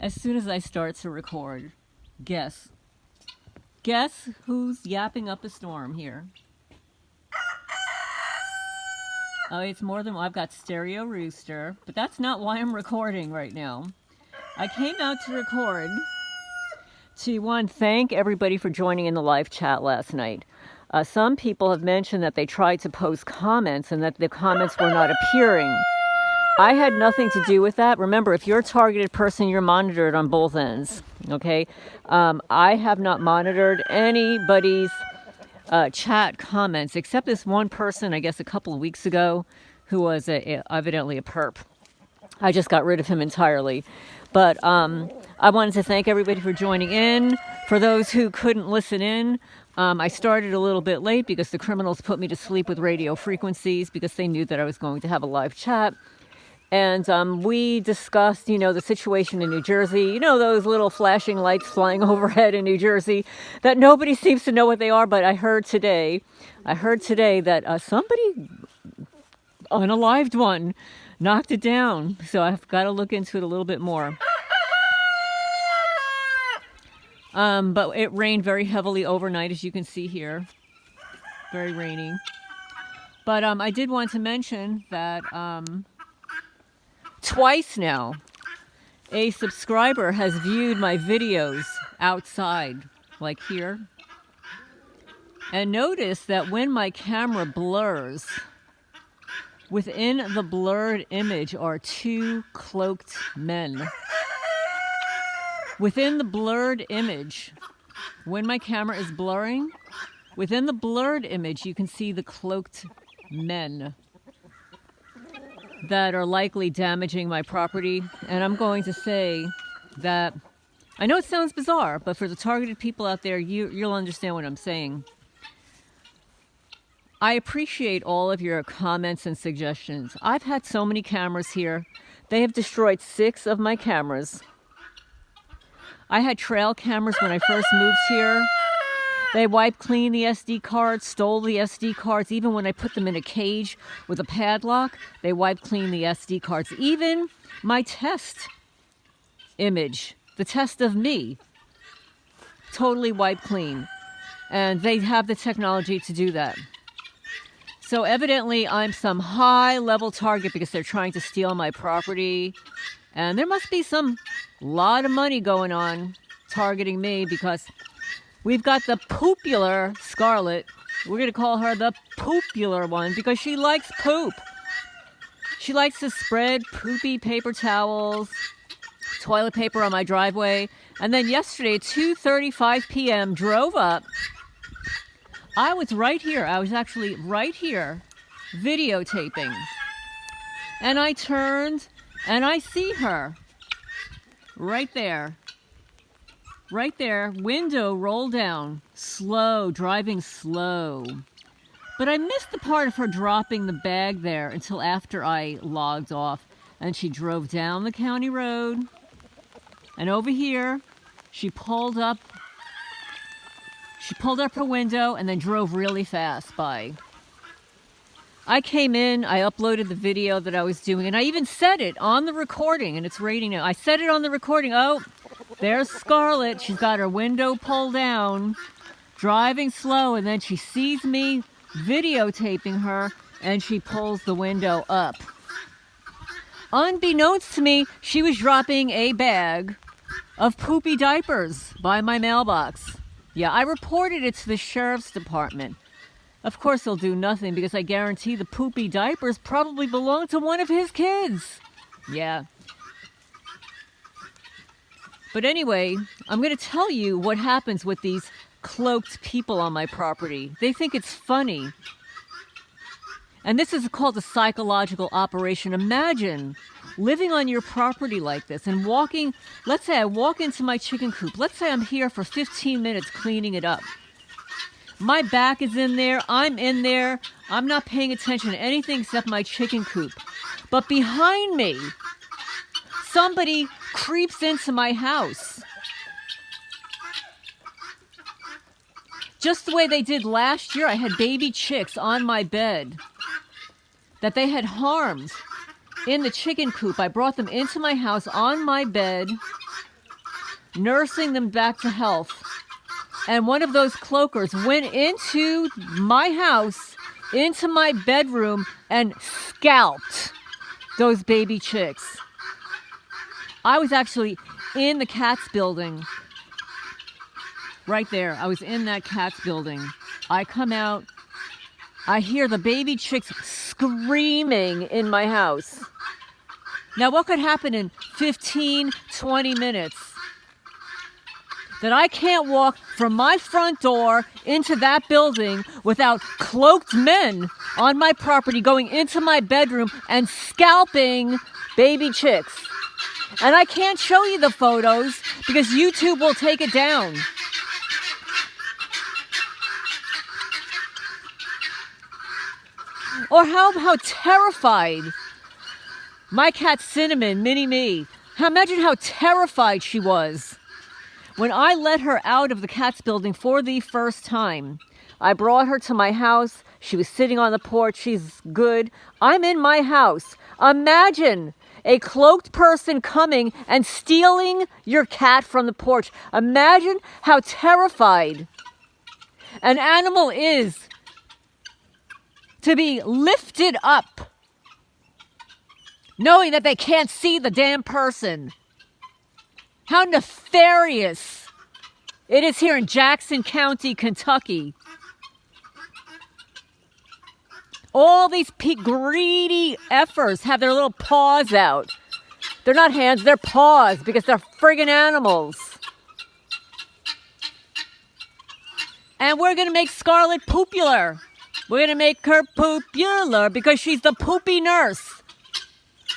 as soon as I start to record. Guess. Guess who's yapping up a storm here? Oh, it's more than one. I've got stereo Rooster, but that's not why I'm recording right now. I came out to record to, one, thank everybody for joining in the live chat last night. Some people have mentioned that they tried to post comments and that the comments were not appearing. I had nothing to do with that. Remember, if you're a targeted person, you're monitored on both ends, okay? I have not monitored anybody's chat comments, except this one person, I guess a couple of weeks ago, who was evidently a perp. I just got rid of him entirely. But I wanted to thank everybody for joining in. For those who couldn't listen in, I started a little bit late because the criminals put me to sleep with radio frequencies because they knew that I was going to have a live chat. And we discussed, the situation in New Jersey. Those little flashing lights flying overhead in New Jersey that nobody seems to know what they are. But I heard today that somebody, unalived one, knocked it down. So I've got to look into it a little bit more. But it rained very heavily overnight, as you can see here. Very rainy. But I did want to mention that twice now, a subscriber has viewed my videos outside, like here. And notice that when my camera blurs, within the blurred image are two cloaked men. Within the blurred image, when my camera is blurring, within the blurred image, you can see the cloaked men that are likely damaging my property. And I'm going to say that, I know it sounds bizarre, but for the targeted people out there, you'll understand what I'm saying. I appreciate all of your comments and suggestions. I've had so many cameras here. They have destroyed 6 of my cameras. I had trail cameras when I first moved here. They wiped clean the SD cards, stole the SD cards. Even when I put them in a cage with a padlock, they wiped clean the SD cards. Even my test image, the test of me, totally wiped clean. And they have the technology to do that. So evidently I'm some high-level target because they're trying to steal my property. And there must be some lot of money going on targeting me because we've got the popular Scarlet. We're going to call her the popular one because she likes poop. She likes to spread poopy paper towels, toilet paper on my driveway. And then yesterday at 2:35 p.m. drove up. I was right here. I was actually right here videotaping. And I turned and I see her right there. Right there, window rolled down, slow, driving slow. But I missed the part of her dropping the bag there until after I logged off. And she drove down the county road. And over here, she pulled up her window and then drove really fast by. I came in, I uploaded the video that I was doing, and I even said it on the recording, and it's rating now. I said it on the recording. Oh, there's Scarlet. She's got her window pulled down, driving slow, and then she sees me videotaping her, and she pulls the window up. Unbeknownst to me, she was dropping a bag of poopy diapers by my mailbox. Yeah, I reported it to the sheriff's department. Of course, they'll do nothing because I guarantee the poopy diapers probably belong to one of his kids. Yeah. But anyway, I'm going to tell you what happens with these cloaked people on my property. They think it's funny. And this is called a psychological operation. Imagine living on your property like this and walking. Let's say I walk into my chicken coop. Let's say I'm here for 15 minutes cleaning it up. My back is in there. I'm in there. I'm not paying attention to anything except my chicken coop. But behind me, somebody creeps into my house. Just the way they did last year, I had baby chicks on my bed that they had harmed in the chicken coop. I brought them into my house on my bed nursing them back to health. And one of those cloakers went into my house, into my bedroom, and scalped those baby chicks. I was actually in the Cats building. Right there. I was in that Cats building. I come out. I hear the baby chicks screaming in my house. Now, what could happen in 15, 20 minutes? That I can't walk from my front door into that building without cloaked men on my property going into my bedroom and scalping baby chicks. And I can't show you the photos because YouTube will take it down. Or how terrified my cat Cinnamon, Mini-Me, imagine how terrified she was. When I let her out of the Cats building for the first time, I brought her to my house. She was sitting on the porch. She's good. I'm in my house. Imagine a cloaked person coming and stealing your cat from the porch. Imagine how terrified an animal is to be lifted up, knowing that they can't see the damn person. How nefarious it is here in Jackson County, Kentucky. All these greedy effers have their little paws out. They're not hands, they're paws because they're friggin' animals. And we're going to make Scarlet popular. We're going to make her popular because she's the poopy nurse.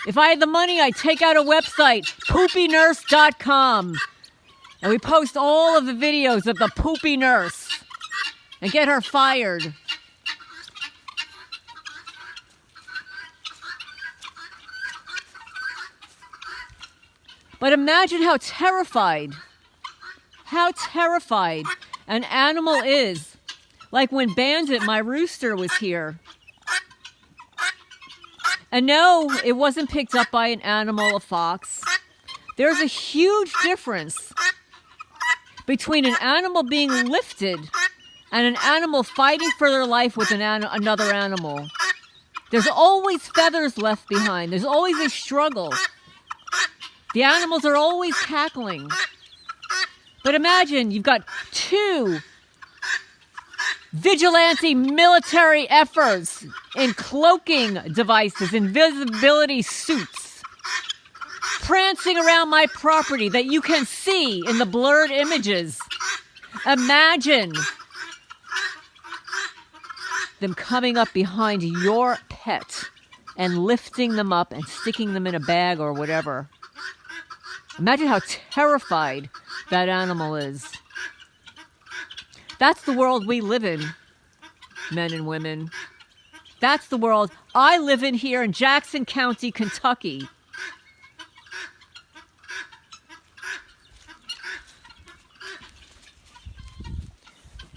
If I had the money, I'd take out a website, poopynurse.com. And we post all of the videos of the poopy nurse and get her fired. But imagine how terrified an animal is. Like when Bandit, my rooster, was here. And no, it wasn't picked up by an animal, a fox. There's a huge difference between an animal being lifted and an animal fighting for their life with another animal. There's always feathers left behind. There's always a struggle. The animals are always cackling. But imagine you've got two vigilante military efforts in cloaking devices, invisibility suits, prancing around my property that you can see in the blurred images. Imagine them coming up behind your pet and lifting them up and sticking them in a bag or whatever. Imagine how terrified that animal is. That's the world we live in, men and women. That's the world I live in here in Jackson County, Kentucky.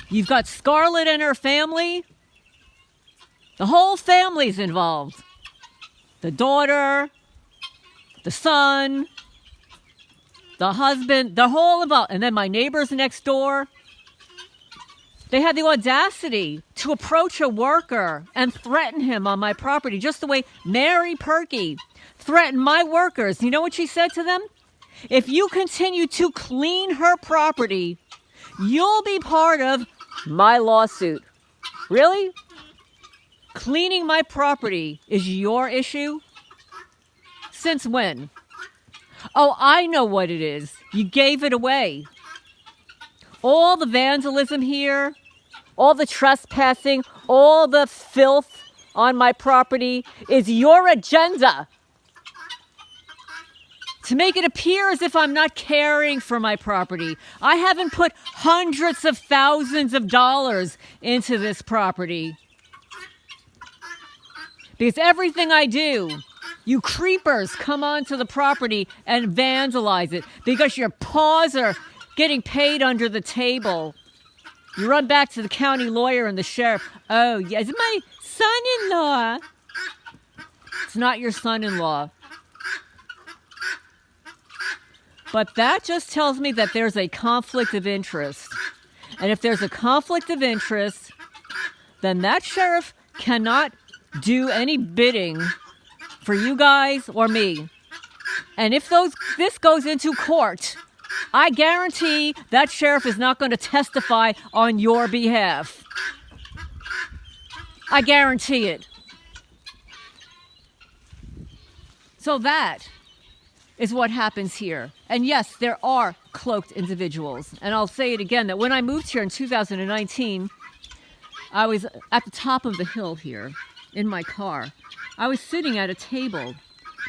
You've got Scarlet and her family. The whole family's involved. The daughter, the son, the husband, they're all involved. And then my neighbors next door. They had the audacity to approach a worker and threaten him on my property, just the way Mary Perky threatened my workers. You know what she said to them? If you continue to clean her property, you'll be part of my lawsuit. Really? Cleaning my property is your issue? Since when? Oh, I know what it is. You gave it away. All the vandalism here, all the trespassing, all the filth on my property is your agenda. To make it appear as if I'm not caring for my property. I haven't put hundreds of thousands of dollars into this property. Because everything I do, you creepers come onto the property and vandalize it because your paws are getting paid under the table. You run back to the county lawyer and the sheriff. Oh, yes, it's my son-in-law. It's not your son-in-law. But that just tells me that there's a conflict of interest. And if there's a conflict of interest, then that sheriff cannot do any bidding for you guys or me. And if this goes into court, I guarantee that sheriff is not going to testify on your behalf. I guarantee it. So that is what happens here. And yes, there are cloaked individuals. And I'll say it again, that when I moved here in 2019, I was at the top of the hill here in my car. I was sitting at a table.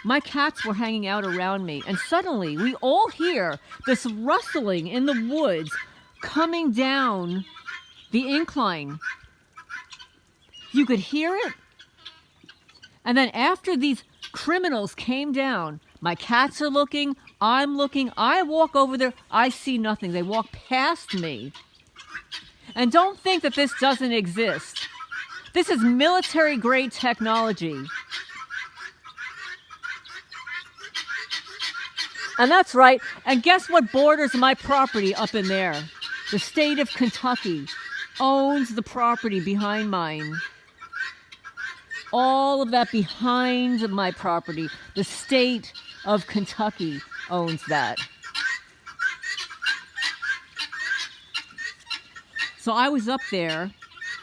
My cats were hanging out around me. And suddenly we all hear this rustling in the woods coming down the incline. You could hear it. And then after these criminals came down, my cats are looking, I'm looking, I walk over there, I see nothing. They walk past me. And don't think that this doesn't exist. This is military-grade technology. And that's right. And guess what borders my property up in there? The state of Kentucky owns the property behind mine. All of that behind my property, the state of Kentucky owns that. So I was up there,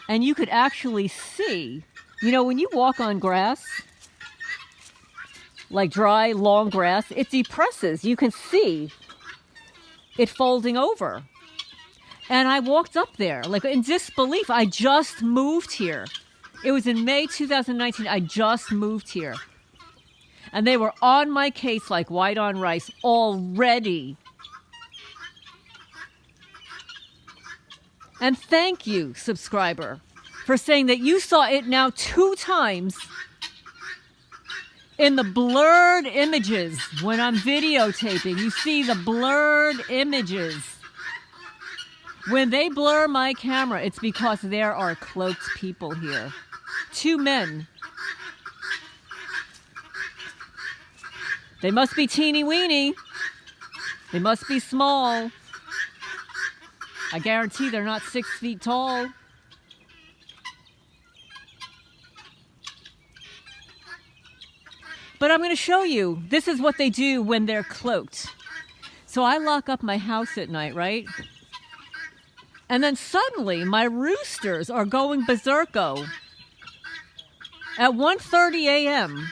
and you could actually see, you know, when you walk on grass, like dry, long grass, it depresses. You can see it folding over. And I walked up there, like in disbelief. I just moved here. It was in May 2019. I just moved here. And they were on my case like white on rice already. And thank you, subscriber, for saying that you saw it now 2 times in the blurred images. When I'm videotaping, you see the blurred images. When they blur my camera, it's because there are cloaked people here. 2 men. They must be teeny weeny. They must be small. I guarantee they're not 6 feet tall. But I'm going to show you. This is what they do when they're cloaked. So I lock up my house at night, right? And then suddenly my roosters are going berserko. At 1:30 a.m.,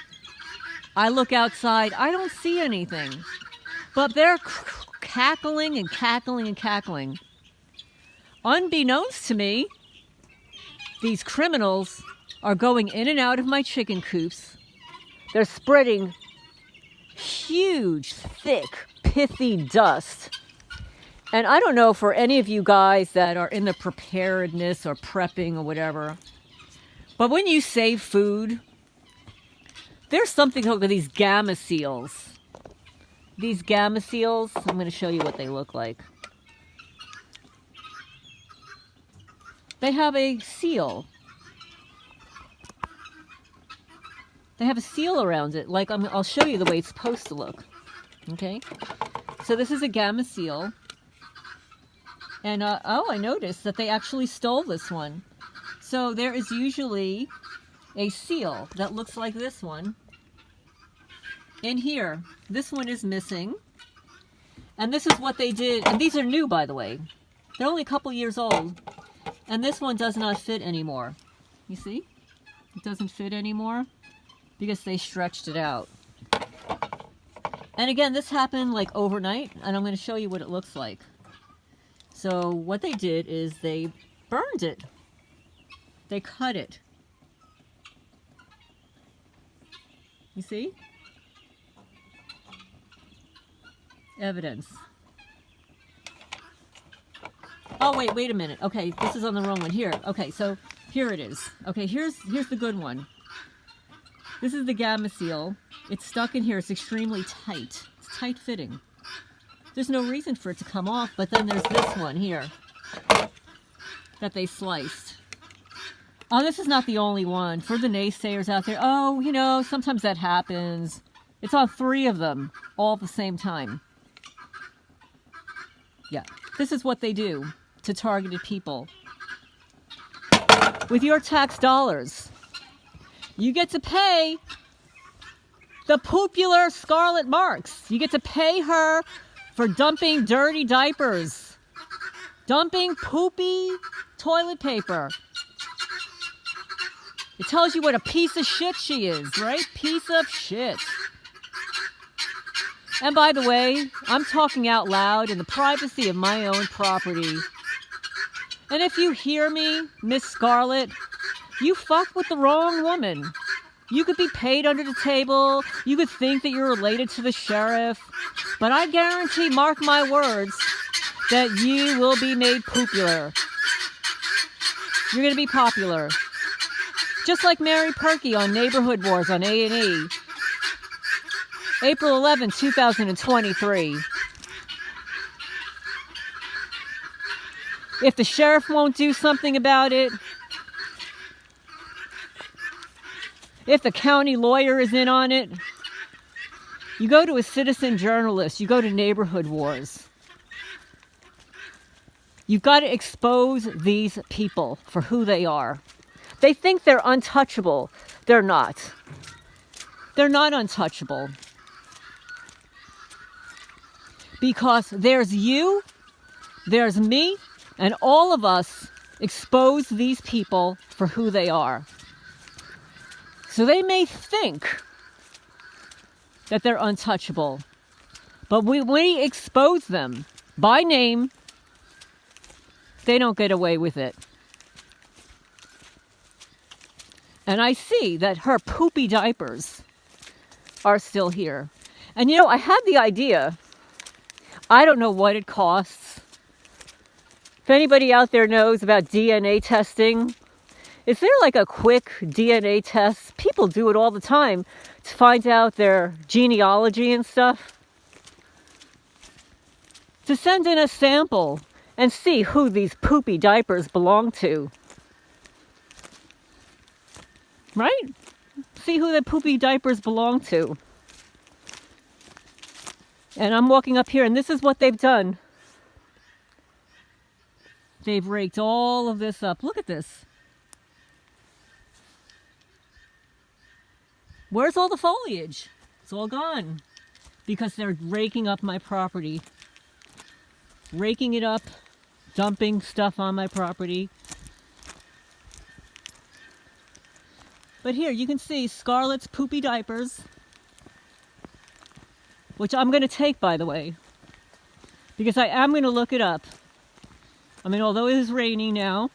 I look outside. I don't see anything. But they're cackling and cackling and cackling. Unbeknownst to me, these criminals are going in and out of my chicken coops. They're spreading huge, thick, pithy dust. And I don't know for any of you guys that are in the preparedness or prepping or whatever, but when you save food, there's something called these gamma seals. These gamma seals, I'm going to show you what they look like. They have a seal. They have a seal around it. Like I'll show you the way it's supposed to look. Okay? So this is a gamma seal. And, I noticed that they actually stole this one. So there is usually a seal that looks like this one. In here, this one is missing. And this is what they did. And these are new, by the way. They're only a couple years old. And this one does not fit anymore. You see? It doesn't fit anymore because they stretched it out. And again, this happened like overnight, and I'm going to show you what it looks like. So what they did is they burned it. They cut it. You see? Evidence. Oh, wait a minute. Okay, this is on the wrong one. Here. Okay, so here it is. Okay, here's the good one. This is the gamma seal. It's stuck in here. It's extremely tight. It's tight fitting. There's no reason for it to come off, but then there's this one here that they sliced. Oh, this is not the only one. For the naysayers out there, oh, you know, sometimes that happens. It's on 3 of them all at the same time. Yeah, this is what they do to targeted people. With your tax dollars, you get to pay the popular Scarlet Marks. You get to pay her for dumping dirty diapers, dumping poopy toilet paper. It tells you what a piece of shit she is, right? Piece of shit. And by the way, I'm talking out loud in the privacy of my own property. And if you hear me, Miss Scarlet, you fuck with the wrong woman. You could be paid under the table. You could think that you're related to the sheriff. But I guarantee, mark my words, that you will be made popular. You're going to be popular. Just like Mary Perky on Neighborhood Wars on A&E. April 11, 2023. If the sheriff won't do something about it, if the county lawyer is in on it, you go to a citizen journalist, you go to Neighborhood Wars. You've got to expose these people for who they are. They think they're untouchable. They're not. They're not untouchable. Because there's you, there's me, and all of us expose these people for who they are. So they may think that they're untouchable, but when we expose them by name, they don't get away with it. And I see that her poopy diapers are still here. And you know, I had the idea, I don't know what it costs. If anybody out there knows about DNA testing, is there like a quick DNA test? People do it all the time to find out their genealogy and stuff. To send in a sample and see who these poopy diapers belong to. Right? See who the poopy diapers belong to. And I'm walking up here, and this is what they've done. They've raked all of this up. Look at this. Where's all the foliage? It's all gone. Because they're raking up my property. Raking it up, dumping stuff on my property. But here, you can see Scarlet's poopy diapers. Which I'm going to take, by the way. Because I am going to look it up. I mean, although it is raining now,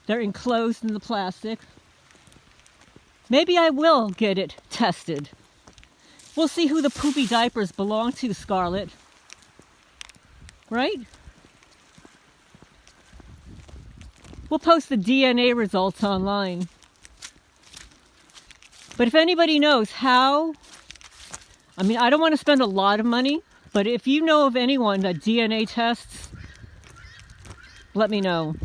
they're enclosed in the plastic. Maybe I will get it tested. We'll see who the poopy diapers belong to, Scarlet. Right? We'll post the DNA results online. But if anybody knows how, I mean, I don't want to spend a lot of money, but if you know of anyone that DNA tests, let me know.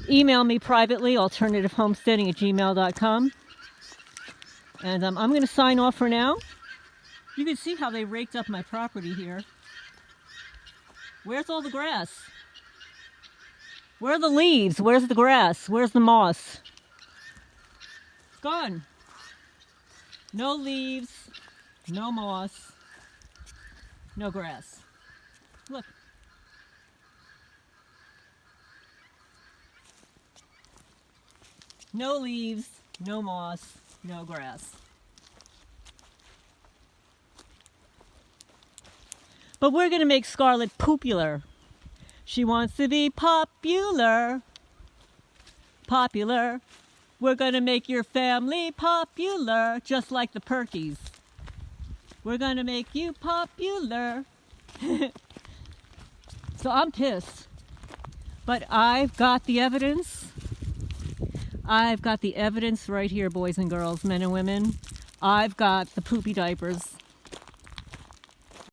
Email me privately, alternativehomesteading@gmail.com. And I'm going to sign off for now. You can see how they raked up my property here. Where's all the grass? Where are the leaves? Where's the grass? Where's the moss? It's gone. No leaves, no moss, no grass. Look. No leaves, no moss, no grass. But we're going to make Scarlet popular. She wants to be popular. Popular. We're going to make your family popular, just like the Perkies. We're going to make you popular. So I'm pissed. But I've got the evidence. I've got the evidence right here, boys and girls, men and women. I've got the poopy diapers.